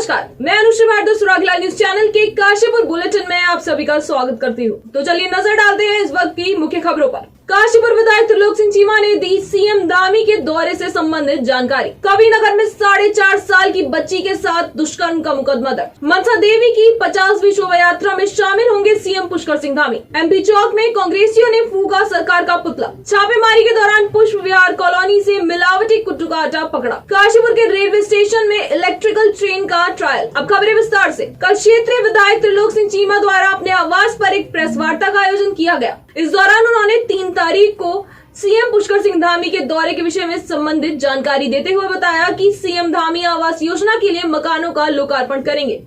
नमस्कार, मैं Anushree Bhardwaj सुरागला news channel के काशीपुर बुलेटिन में आप सभी का स्वागत करती हूँ। तो चलिए नजर डालते हैं इस वक्त की मुख्य खबरों पर। काशीपुर विधायक त्रिलोक सिंह चीमा ने दी सीएम धामी के दौरे से संबंधित जानकारी। कविनगर में 4.5 साल की बच्ची के साथ दुष्कर्म का मुकदमा दर्ज। मनसा देवी की 50वीं शोभा यात्रा में शामिल होंगे सीएम पुष्कर सिंह धामी। एमपी चौक में कांग्रेसियों ने फूका सरकार का पुतला। छापेमारी के दौरान पुष्प विहार कॉलोनी से मिलावटी कुट्टू का आटा पकड़ा। काशीपुर के रेलवे स्टेशन में इलेक्ट्रिकल ट्रेन का ट्रायल। अब खबरें विस्तार से। कल क्षेत्रीय विधायक त्रिलोक सिंह चीमा द्वारा अपने आवास पर एक प्रेस वार्ता का आयोजन किया गया। इस दौरान उन्होंने 3 तारीख को सीएम पुष्कर सिंह धामी के दौरे के विषय में संबंधित जानकारी देते हुए बताया कि सीएम धामी आवास योजना के लिए मकानों का लोकार्पण करेंगे।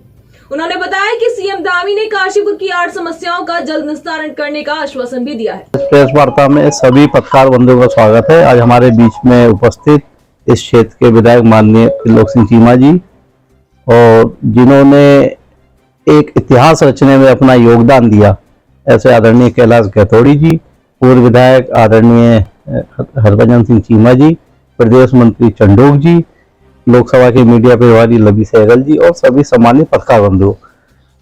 उन्होंने बताया कि सीएम धामी ने काशीपुर की 8 समस्याओं का जल्द निस्तारण करने का आश्वासन भी दिया है। प्रेस वार्ता में सभी पत्रकार बंधुओं का स्वागत है। आज हमारे बीच में उपस्थित इस क्षेत्र के विधायक माननीय त्रिलोक सिंह चीमा जी, और जिन्होंने एक इतिहास रचने में अपना योगदान दिया, ऐसे आदरणीय कैलाश गैतोड़ी जी, पूर्व विधायक आदरणीय हरभजन सिंह चीमा जी, प्रदेश मंत्री चंडोक जी, लोकसभा के मीडिया प्रभारी लवी सहगल जी और सभी सम्मानित पत्रकार बंधु।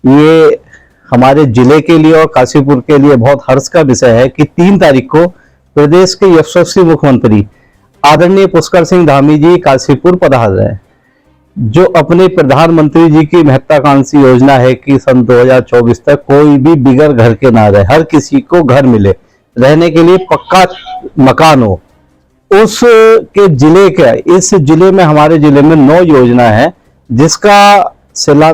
ये हमारे जिले के लिए और काशीपुर के लिए बहुत हर्ष का विषय है कि 3 तारीख को प्रदेश के यशस्वी मुख्यमंत्री आदरणीय पुष्कर सिंह धामी जी काशीपुर पधार रहे हैं। जो अपने प्रधानमंत्री जी की महत्वाकांक्षी योजना है कि सन 2024 तक कोई भी बिगर घर के ना रहे, हर किसी को घर मिले, रहने के लिए पक्का मकान हो, उस के जिले का, इस जिले में हमारे जिले में 9 योजना है जिसका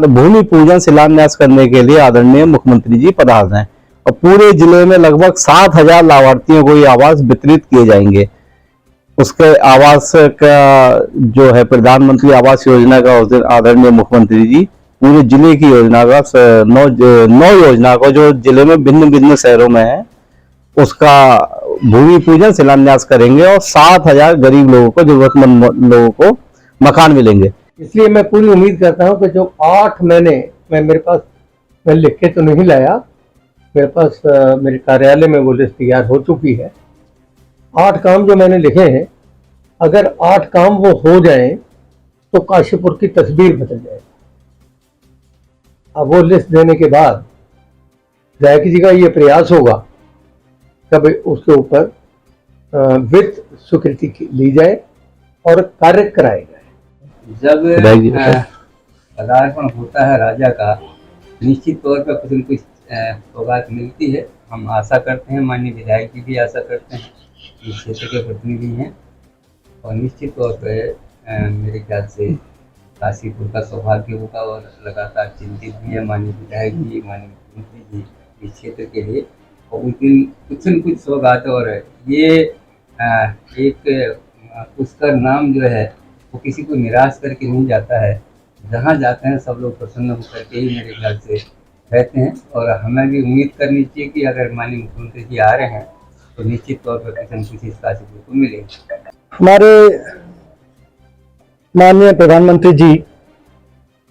भूमि पूजन शिलान्यास करने के लिए आदरणीय मुख्यमंत्री जी पधार रहे हैं। और पूरे जिले में लगभग 7,000 लाभार्थियों को ये आवास वितरित किए जाएंगे। उसके आवास का जो है प्रधानमंत्री आवास योजना का उस दिन आदरणीय मुख्यमंत्री जी पूरे जिले की योजना का 9 योजना को जो जिले में भिन्न भिन्न शहरों में है उसका भूमि पूजन शिलान्यास करेंगे और 7,000 गरीब लोगों को, जरूरतमंद लोगों को मकान मिलेंगे। इसलिए मैं पूरी उम्मीद करता हूं कि जो 8 महीने मैं लिख के तो नहीं लाया, मेरे पास मेरे कार्यालय में वो लिस्ट तैयार हो चुकी है। 8 काम जो मैंने लिखे हैं, अगर 8 काम वो हो जाएं तो काशीपुर की तस्वीर बदल जाएगी। अब वो लिस्ट देने के बाद विधायक जी का ये प्रयास होगा कब उसके ऊपर वित्त स्वीकृति ली जाए और कार्य कराए जाए। जब पदार्पण होता है राजा का, निश्चित तौर पर कुछ न कुछ सौगात मिलती है। हम आशा करते हैं, माननीय विधायक जी भी आशा करते हैं, इस क्षेत्र के प्रतिनिधि हैं, और निश्चित तौर पर मेरे ख्याल से काशीपुर का सौभाग्य होगा। और लगातार चिंतित भी है माननीय विधायक जी, माननीय मुख्यमंत्री जी इस क्षेत्र के लिए, और उस दिन कुछ न कुछ सौगात। और ये एक पुष्कर नाम जो है वो किसी को निराश करके नहीं जाता है। जहाँ जाते हैं सब लोग प्रसन्न होकर के ही मेरे ख्याल से रहते हैं। और हमें भी उम्मीद करनी चाहिए कि अगर माननीय मुख्यमंत्री जी आ रहे हैं तो निश्चित तौर पर कुछ न कुछ इस काशीपुर को मिलेगा। हमारे माननीय प्रधानमंत्री जी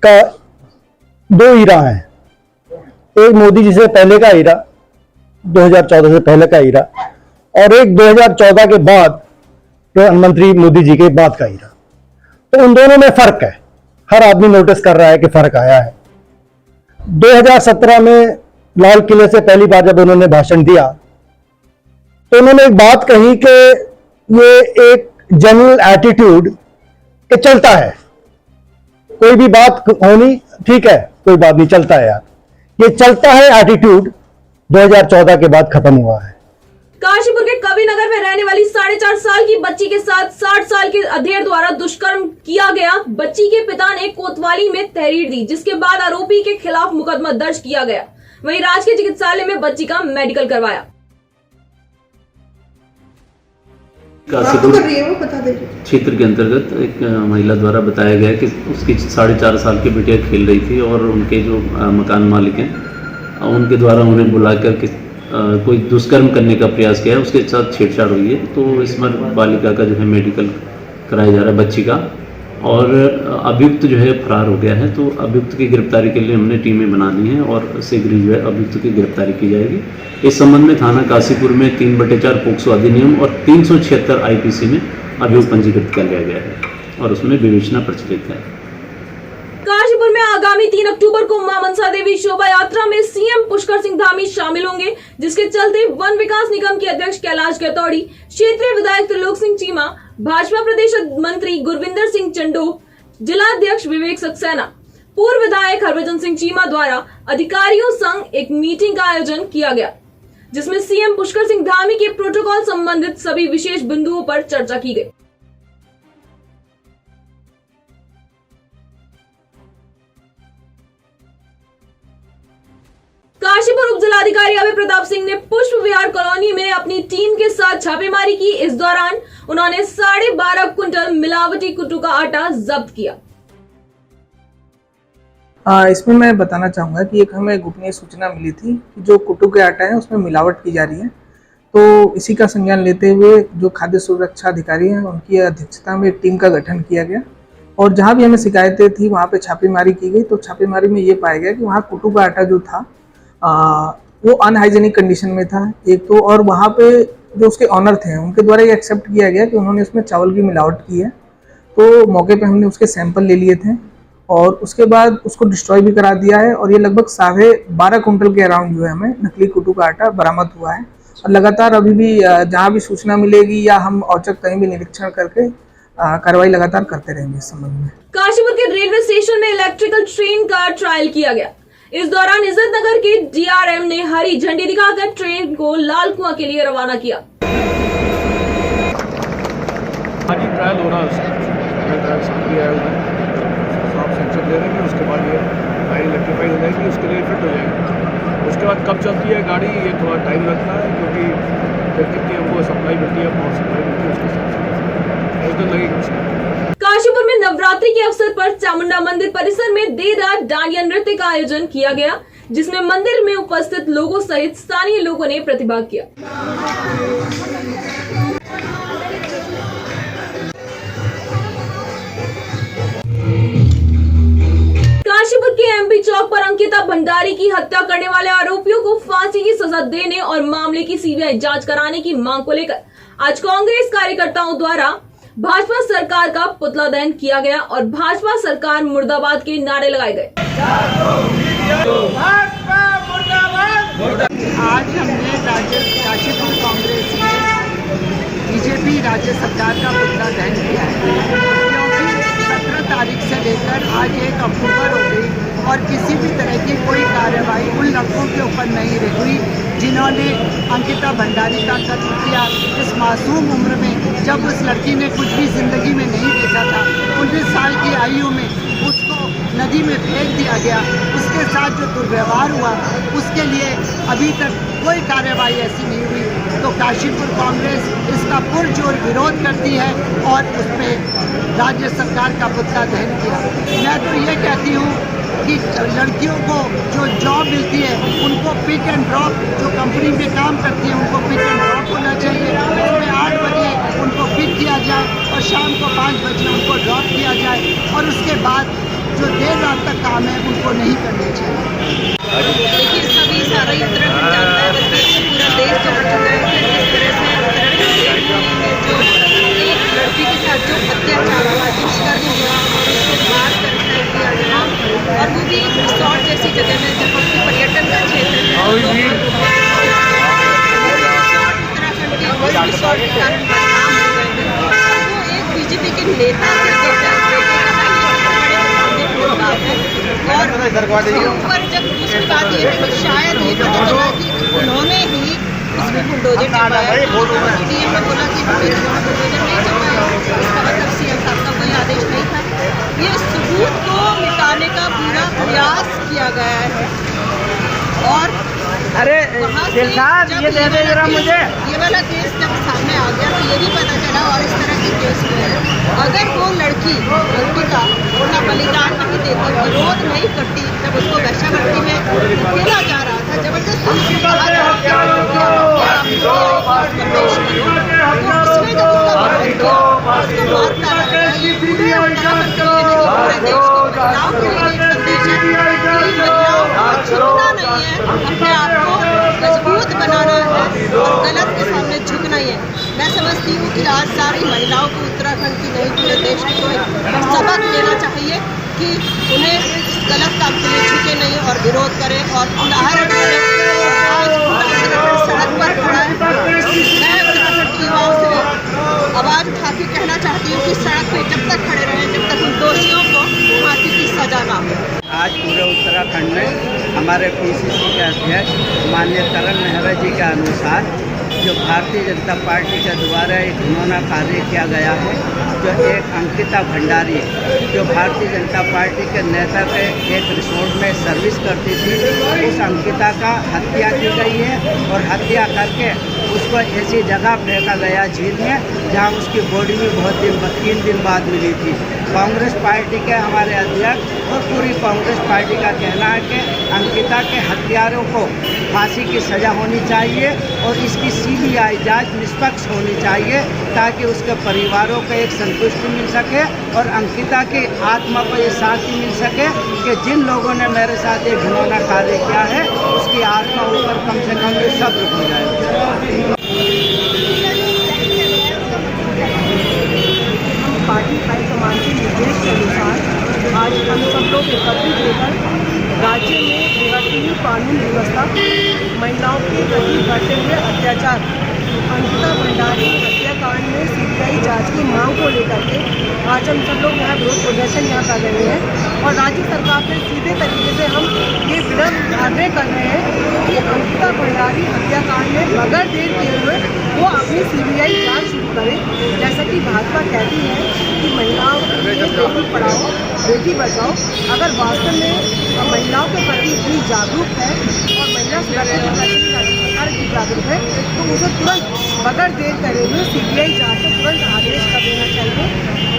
का 2 हीरा है। एक मोदी जी से पहले का हीरा, 2014 से पहले का हीरा, और एक 2014 के बाद प्रधानमंत्री मोदी जी के बाद का हीरा। तो उन दोनों में फर्क है, हर आदमी नोटिस कर रहा है कि फर्क आया है। 2017 में लाल किले से पहली बार जब उन्होंने भाषण दिया तो उन्होंने एक बात कही कि ये एक जनरल एटीट्यूड कि चलता है, कोई भी बात होनी ठीक है, कोई बात नहीं, चलता है यार, ये चलता है एटीट्यूड 2014 के बाद खत्म हुआ है। काशीपुर के कविनगर में रहने वाली 4.5 साल की बच्ची के साथ 60 साल के अधेड़ द्वारा दुष्कर्म किया गया। बच्ची के पिता ने कोतवाली में तहरीर दी, जिसके बाद आरोपी के खिलाफ मुकदमा दर्ज किया गया। वहीं राजकीय चिकित्सालय में बच्ची का मेडिकल करवाया। काशीपुर क्षेत्र के अंतर्गत एक महिला द्वारा बताया गया कि उसकी 4.5 साल की बिटिया खेल रही थी और उनके जो मकान मालिक हैं उनके द्वारा उन्हें बुलाकर कोई दुष्कर्म करने का प्रयास किया है, उसके साथ छेड़छाड़ हुई है। तो इसमें बालिका का जो है मेडिकल कराया जा रहा है बच्ची का, और अभियुक्त जो है फरार हो गया है। तो अभियुक्त की गिरफ्तारी के लिए हमने टीमें बना दी हैं और शीघ्र जो है अभियुक्त की गिरफ्तारी की जाएगी। इस संबंध में थाना काशीपुर में 3/4 पोक्सो अधिनियम और 376 IPC में अभियोग पंजीकृत कर लिया गया है और उसमें विवेचना प्रचलित है। काशीपुर में आगामी 3 अक्टूबर को मां मनसा देवी शोभा यात्रा में सीएम पुष्कर सिंह धामी शामिल होंगे, जिसके चलते वन विकास निगम के अध्यक्ष कैलाश गतौड़ी, क्षेत्रीय विधायक त्रिलोक सिंह चीमा, भाजपा प्रदेश मंत्री गुरविंदर सिंह चंडोक, जिलाध्यक्ष विवेक सक्सेना, पूर्व विधायक हरभजन सिंह चीमा द्वारा अधिकारियों संग एक मीटिंग का आयोजन किया गया, जिसमें सीएम पुष्कर सिंह धामी के प्रोटोकॉल संबंधित सभी विशेष बिंदुओं पर चर्चा की गई। काशीपुर उप जिलाधिकारी अभय प्रताप सिंह ने पुष्प विहार कॉलोनी में अपनी टीम के साथ छापेमारी की। इस दौरान उन्होंने 12.5 क्विंटल मिलावटी कुट्टू का आटा जब्त किया। इसमें मैं बताना चाहूँगा कि एक हमें गोपनीय सूचना मिली थी कि जो कुट्टू के आटा है उसमें मिलावट की जा रही है, तो इसी का संज्ञान लेते हुए जो खाद्य सुरक्षा अधिकारी हैं उनकी अध्यक्षता में एक टीम का गठन किया गया और जहाँ भी हमें शिकायतें थी वहाँ पे छापेमारी की गई। तो छापेमारी में ये पाया गया कि वहाँ कुट्टू का आटा जो था वो अनहाइजेनिक कंडीशन में था एक तो, और वहाँ पे जो उसके ऑनर थे उनके द्वारा ये एक्सेप्ट किया गया कि उन्होंने उसमें चावल की मिलावट की है। तो मौके पे हमने उसके सैंपल ले लिए थे और उसके बाद उसको डिस्ट्रॉय भी करा दिया है और ये लगभग 12.5 क्विंटल के अराउंड जो है हमें नकली कुट्टू का आटा बरामद हुआ है। और लगातार अभी भी जहाँ भी सूचना मिलेगी या हम औचक कहीं भी निरीक्षण करके कार्रवाई लगातार करते रहेंगे इस संबंध में। काशीपुर के रेलवे स्टेशन में इलेक्ट्रिकल ट्रेन का ट्रायल किया गया। इस दौरान इज्जत नगर के डीआरएम ने हरी झंडी दिखाकर ट्रेन को लाल कुआं के लिए रवाना किया। आज ट्रायल हो रहा है साफ सेंसर दे देंगे, उसके बाद ये गाड़ी इलेक्ट्रीफाइड हो जाएगी, उसके लिए फिट हो जाएगी। उसके बाद कब चलती है गाड़ी ये थोड़ा टाइम लगता है क्योंकि इलेक्ट्रिक की हमको सप्लाई मिलती है, पावर सप्लाई मिलती है, उसके साथ कुछ दिन लगेगा उसका। काशीपुर में नवरात्रि के अवसर पर चामुंडा मंदिर परिसर में देर रात डांडिया नृत्य का आयोजन किया गया, जिसमें मंदिर में उपस्थित लोगों सहित स्थानीय लोगों ने प्रतिभाग किया। काशीपुर के एमपी चौक पर अंकिता भंडारी की हत्या करने वाले आरोपियों को फांसी की सजा देने और मामले की सीबीआई जांच कराने की मांग को लेकर आज कांग्रेस कार्यकर्ताओं द्वारा भाजपा सरकार का पुतला दहन किया गया और भाजपा सरकार मुर्दाबाद के नारे लगाए गए। आज हमने काशीपुर कांग्रेस में बीजेपी राज्य सरकार का पुतला दहन किया है, क्योंकि 17 तारीख से लेकर आज 1 अक्टूबर हो गई और किसी भी तरह की कोई कार्रवाई उन लड़कों के ऊपर नहीं हुई जिन्होंने अंकिता भंडारी का कत्ल किया। इस मासूम उम्र में जब उस लड़की ने कुछ भी जिंदगी में नहीं देखा था, 19 साल की आयु में उसको नदी में फेंक दिया गया, उसके साथ जो दुर्व्यवहार हुआ उसके लिए अभी तक कोई कार्रवाई ऐसी नहीं हुई। तो काशीपुर कांग्रेस इसका पुरजोर विरोध करती है और उस पर राज्य सरकार का पुतला दहन किया। मैं तो ये कहती हूँ कि लड़कियों को जो जॉब मिलती है उनको पिक एंड ड्रॉप, जो कंपनी में काम करती है उनको पिक एंड ड्रॉप होना चाहिए। सुबह 8 बजे उनको पिक किया जाए और शाम को 5 बजे उनको ड्रॉप किया जाए और उसके बाद जो देर रात तक काम है उनको नहीं करना चाहिए। देखिए सभी सारा उत्तराखंड जानता है, बल्कि पूरा देश जान चुका है कि जिस तरह से उत्तराखंड में जो एक लड़की के साथ जो अत्याचार हुआ, दुष्कर्म हुआ और उसको मार कर फेंक दिया गया, और वो भी एक रिसोर्ट जैसी जगह में जहाँ की पर्यटन का क्षेत्र है। उत्तराखंड के उस रिसोर्ट के कारण बदनाम हो गए हैं। वो एक बीजेपी के नेता और उसके ऊपर जब दूसरी बात ये है कि शायद ये पता चला कि उन्होंने ही उसमें बुलडोजर चलवाया। डीएम ने बोला कि बुलडोजर नहीं चलवाया, इसका मतलब सीएम साहब का कोई आदेश नहीं था। ये सबूत को मिटाने का पूरा प्रयास किया गया है और अरे ये दे दे जरा मुझे। ये वाला केस जब सामने आ गया तो ये भी पता चला और इस तरह के केस हुए हैं। अगर वो लड़की का अपना बलिदान नहीं देती, विरोध नहीं करती, जब उसको वैश्यावृत्ति में खेला जा रहा था, जबरदस्ती उसको कहा जा रहा था उसमें जब उसका विरोध किया, उसको मार डाला गया। ये पूरे उत्तराखंड के लिए नहीं, पूरे देश की महिलाओं के लिए एक संदेश है कि महिलाओं को झुकना नहीं है, अपने आप को मजबूत बनाना है और गलत के सामने झुकना ही है। मैं समझती हूँ कि आज सारी महिलाओं को उत्तराखंड की नहीं पूरे देश की कोई सबक लेना चाहिए कि उन्हें गलत काम के लिए झुके नहीं और विरोध करें और उदाहरण करें। आज उत्तराखंड सड़क पर खड़ा है। मैं उत्तराखंड के युवाओं से आवाज़ उठा के कहना चाहती हूँ कि सड़क पे जब तक खड़े रहें जब तक उन दोषियों को फांसी की सजा ना हो। आज पूरे उत्तराखंड में हमारे पीसीसी के अध्यक्ष माननीय करण मेहरा जी के अनुसार जो भारतीय जनता पार्टी के द्वारा एक घिनौना कार्य किया गया है, जो एक अंकिता भंडारी जो भारतीय जनता पार्टी के नेता के एक रिसोर्ट में सर्विस करती थी, उस अंकिता का हत्या की गई है और हत्या करके उसको ऐसी जगह फेंका गया झील में जहां उसकी बॉडी भी बहुत 3 दिन बाद मिली थी। कांग्रेस पार्टी के हमारे अध्यक्ष और पूरी कांग्रेस पार्टी का कहना है कि अंकिता के हत्यारों को फांसी की सज़ा होनी चाहिए और इसकी सीबीआई जांच निष्पक्ष होनी चाहिए ताकि उसके परिवारों को एक संतुष्टि मिल सके और अंकिता की आत्मा को ये शांति मिल सके कि जिन लोगों ने मेरे साथ एक घिनौना कार्य किया है उसकी आत्मा ऊपर कम से कम ये सब्र हो जाए। पार्टी हाईकमान के निर्देश के अनुसार आज हम सब लोग एकत्रित होकर राज्य में बेहतरीन कानून व्यवस्था, महिलाओं के प्रति बढ़ते हुए अत्याचार, अंकिता भंडारी हत्याकांड में सीबीआई जांच की मांग को लेकर के आज हम सब लोग यहाँ विरोध प्रदर्शन यहाँ कर रहे हैं और राज्य सरकार से सीधे तरीके से हम ये विरोध आग्रह कर रहे हैं कि अंकिता भंडारी हत्याकांड में बगैर देर किए हुए वो अपनी सीबीआई जांच शुरू करे। जैसा कि भाजपा कहती है कि महिलाओं के बेटी पढ़ाओ बेटी बचाओ, अगर वास्तव में महिलाओं के प्रति इतनी जागरूक है और महिला सुरक्षा के प्रति सरकार की जागरूक है तो उसे तुरंत बगैर देर करे हुए सीबीआई जांच से तुरंत आदेश कर देना चाहिए।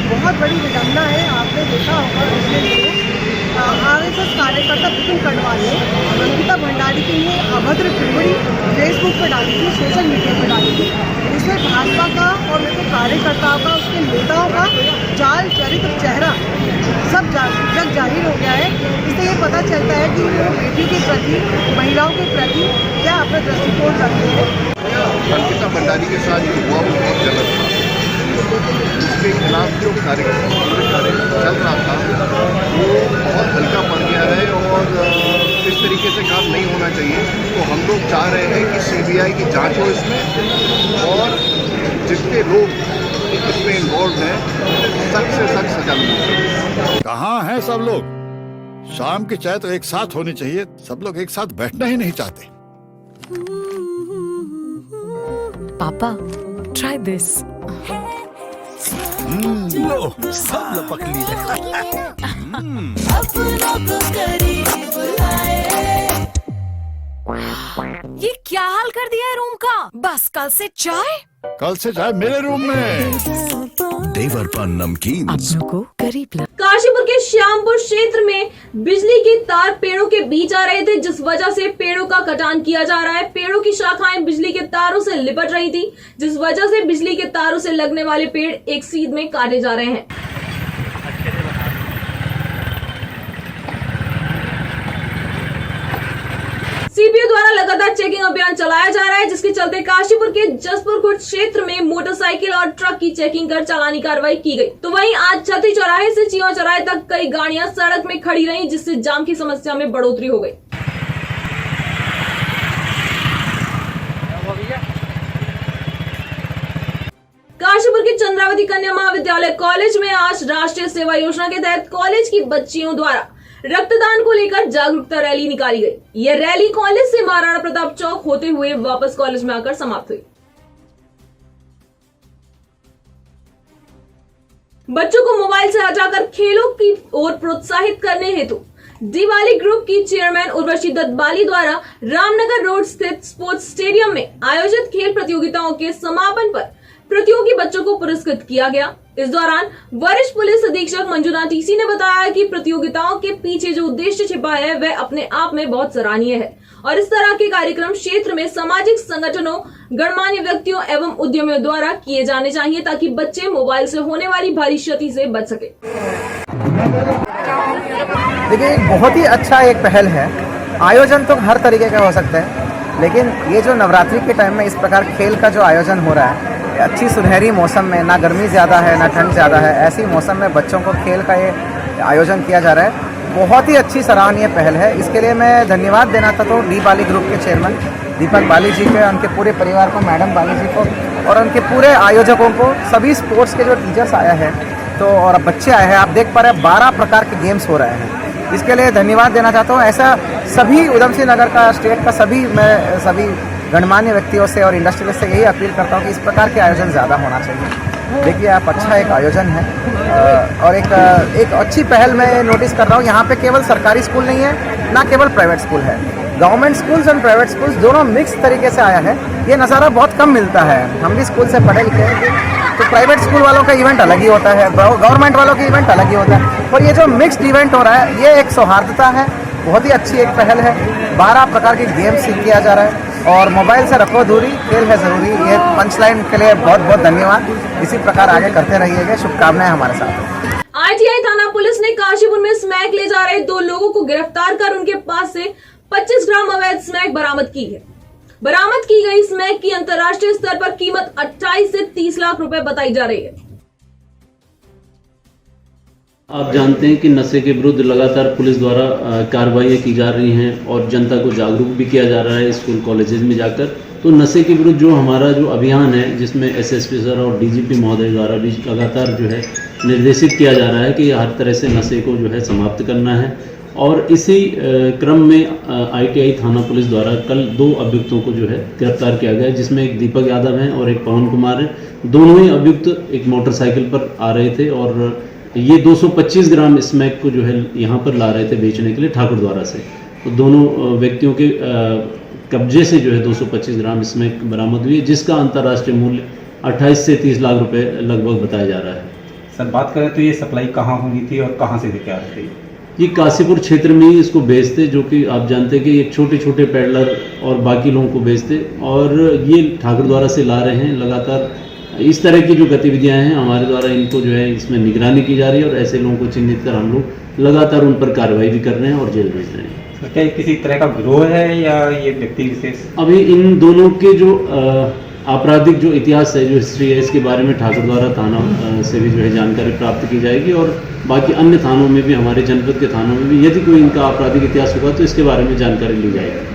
बहुत बड़ी विडम्बना है, आपने देखा होगा पिछले दिनों आरएसएस कार्यकर्ता विपिन कटवाल ने अंकिता भंडारी के लिए अभद्र टिप्पणी फेसबुक पर डाली थी, सोशल मीडिया पर डाली थी। उसमें भाजपा का और उनके कार्यकर्ताओं का, उसके नेताओं का चाल चरित्र चेहरा सब जग जाहिर हो गया है। इससे ये पता चलता है कि वो बेटी के प्रति, महिलाओं के प्रति क्या अपना दृष्टिकोण रखते हैं। अंकिता भंडारी के साथ जो हुआ वो बहुत गलत था। उसके खिलाफ जो कार्यक्रम चल रहा था वो बहुत हल्का पड़ गया है और इस तरीके से काम नहीं होना चाहिए। तो हम लोग चाह रहे हैं कि सीबीआई की जांच हो इसमें और जितने लोग इसमें इन्वॉल्व हैं सख्त से सख्त सजा मिलनी चाहिए। कहाँ हैं सब लोग? शाम की चाय तो एक साथ होनी चाहिए, सब लोग एक साथ बैठना ही नहीं चाहते। पापा, try this. लो, सब लपक लिए। ये क्या हाल कर दिया है रूम का? बस कल से चाय? कल से चाय मेरे रूम में। देवरपन नमकीन को करीब काशीपुर के श्यामपुर क्षेत्र में बिजली के तार पेड़ों के बीच आ रहे थे, जिस वजह से पेड़ों का कटान किया जा रहा है। पेड़ों की शाखाएं बिजली के तारों से लिपट रही थी, जिस वजह से बिजली के तारों से लगने वाले पेड़ एक सीध में काटे जा रहे हैं। सीपीओ द्वारा लगातार चेकिंग अभियान चलाया जा रहा है, जिसके चलते काशीपुर के जसपुर खुर्द क्षेत्र में मोटरसाइकिल और ट्रक की चेकिंग कर चालानी कार्रवाई की गई। तो वहीं आज छतरी चौराहे से चीवा चौराहे तक कई गाड़ियां सड़क में खड़ी रहीं, जिससे जाम की समस्या में बढ़ोतरी हो गई। काशीपुर के चंद्रावती कन्या महाविद्यालय कॉलेज में आज राष्ट्रीय सेवा योजना के तहत कॉलेज की बच्चियों द्वारा रक्तदान को लेकर जागरूकता रैली निकाली गई। यह रैली कॉलेज से महाराणा प्रताप चौक होते हुए वापस कॉलेज में आकर समाप्त हुई। बच्चों को मोबाइल से हटाकर खेलों की ओर प्रोत्साहित करने हेतु दिवाली ग्रुप की चेयरमैन उर्वशी दत्तबाली द्वारा रामनगर रोड स्थित स्पोर्ट्स स्टेडियम में आयोजित खेल प्रतियोगिताओं के समापन पर प्रतियोगी बच्चों को पुरस्कृत किया गया। इस दौरान वरिष्ठ पुलिस अधीक्षक मंजुनाथ टीसी ने बताया कि प्रतियोगिताओं के पीछे जो उद्देश्य छिपा है वह अपने आप में बहुत सराहनीय है और इस तरह के कार्यक्रम क्षेत्र में सामाजिक संगठनों, गणमान्य व्यक्तियों एवं उद्यमियों द्वारा किए जाने चाहिए ताकि बच्चे मोबाइल से होने वाली भारी क्षति से बच सके। देखिए, बहुत ही अच्छा एक पहल है। आयोजन तो हर तरीके का हो सकता है, लेकिन ये जो नवरात्रि के टाइम में इस प्रकार खेल का जो आयोजन हो रहा है, अच्छी सुनहरी मौसम में, ना गर्मी ज़्यादा है ना ठंड ज़्यादा है, ऐसी मौसम में बच्चों को खेल का ये आयोजन किया जा रहा है, बहुत ही अच्छी सराहनीय पहल है। इसके लिए मैं धन्यवाद देना चाहता हूँ डी बाली ग्रुप के चेयरमैन दीपक बाली जी के, उनके पूरे परिवार को, मैडम बाली जी को और उनके पूरे आयोजकों को, सभी स्पोर्ट्स के जो टीचर्स आए हैं तो और बच्चे आए हैं। आप देख पा रहे हैं 12 प्रकार के गेम्स हो रहे हैं। इसके लिए धन्यवाद देना चाहता हूँ। ऐसा सभी उधम सिंह नगर का, स्टेट का मैं सभी गणमान्य व्यक्तियों से और इंडस्ट्रियलिस्ट से यही अपील करता हूँ कि इस प्रकार के आयोजन ज़्यादा होना चाहिए। देखिए आप, अच्छा एक आयोजन है और एक अच्छी पहल मैं नोटिस कर रहा हूँ। यहाँ पे केवल सरकारी स्कूल नहीं है, ना केवल प्राइवेट स्कूल है, government schools and private schools दोनों मिक्स तरीके से आया है। ये नज़ारा बहुत कम मिलता है। हम भी स्कूल से पढ़े लिखे हैं, तो प्राइवेट स्कूल वालों का इवेंट अलग ही होता है, गवर्नमेंट वालों का इवेंट अलग ही होता है, और ये जो मिक्स्ड इवेंट हो रहा है ये एक सौहार्दता है, बहुत ही अच्छी एक पहल है। 12 प्रकार के गेम्स किया जा रहा है और मोबाइल से रखो दूरी, खेल है ज़रूरी। ये पंचलाइन के लिए बहुत बहुत धन्यवाद। इसी प्रकार आगे करते रहिएगा, शुभकामनाएं हमारे साथ। आईटीआई थाना पुलिस ने काशीपुर में स्मैक ले जा रहे 2 लोगों को गिरफ्तार कर उनके पास से 25 ग्राम अवैध स्मैक बरामद की है। बरामद की गई स्मैक की अंतर्राष्ट्रीय स्तर पर कीमत 28 से 30 लाख रुपए बताई जा रही है। आप जानते हैं कि नशे के विरुद्ध लगातार पुलिस द्वारा कार्रवाई की जा रही हैं और जनता को जागरूक भी किया जा रहा है स्कूल कॉलेजेस में जाकर। तो नशे के विरुद्ध जो हमारा जो अभियान है, जिसमें एसएसपी सर और डीजीपी महोदय द्वारा भी लगातार जो है निर्देशित किया जा रहा है कि हर तरह से नशे को जो है समाप्त करना है। और इसी क्रम में आईटीआई थाना पुलिस द्वारा कल 2 अभियुक्तों को जो है गिरफ्तार किया गया, जिसमें एक दीपक यादव है और एक पवन कुमार है। दोनों ही अभियुक्त एक मोटरसाइकिल पर आ रहे थे और ये 225 ग्राम स्मैक को जो है यहाँ पर ला रहे थे बेचने के लिए ठाकुर द्वारा से। तो दोनों व्यक्तियों के कब्जे से जो है 225 ग्राम स्मैक बरामद हुई है, जिसका अंतर्राष्ट्रीय मूल्य 28 से 30 लाख रुपए लगभग बताया जा रहा है। सर बात करें तो ये सप्लाई कहाँ होनी थी और कहाँ से लेके आ रही थी? ये काशीपुर क्षेत्र में ही इसको बेचते, जो कि आप जानते हैं कि एक छोटे छोटे पेडलर और बाकी लोगों को बेचते, और ये ठाकुर द्वारा से ला रहे हैं। लगातार इस तरह की जो गतिविधियां हैं हमारे द्वारा, इनको जो है इसमें निगरानी की जा रही है और ऐसे लोगों को चिन्हित कर हम लोग लगातार उन पर कार्रवाई भी कर रहे हैं और जेल भेज रहे हैं। क्या किसी तरह का गिरोह है या ये व्यक्ति विशेष? अभी इन दोनों के जो आपराधिक जो इतिहास है, जो हिस्ट्री है, इसके बारे में ठाकुर द्वारा थाना से भी जो है जानकारी प्राप्त की जाएगी और बाकी अन्य थानों में भी, हमारे जनपद के थानों में भी यदि कोई इनका आपराधिक इतिहास होगा तो इसके बारे में जानकारी ली जाएगी।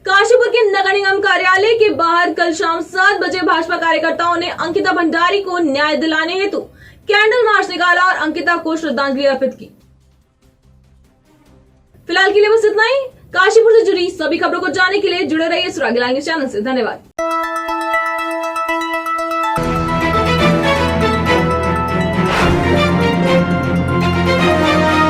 काशीपुर के नगर निगम कार्यालय के बाहर कल शाम 7 बजे भाजपा कार्यकर्ताओं ने अंकिता भंडारी को न्याय दिलाने हेतु कैंडल मार्च निकाला और अंकिता को श्रद्धांजलि अर्पित की। फिलहाल के लिए बस इतना ही। काशीपुर से जुड़ी सभी खबरों को जानने के लिए जुड़े रहिए सुराग न्यूज़ चैनल से। धन्यवाद।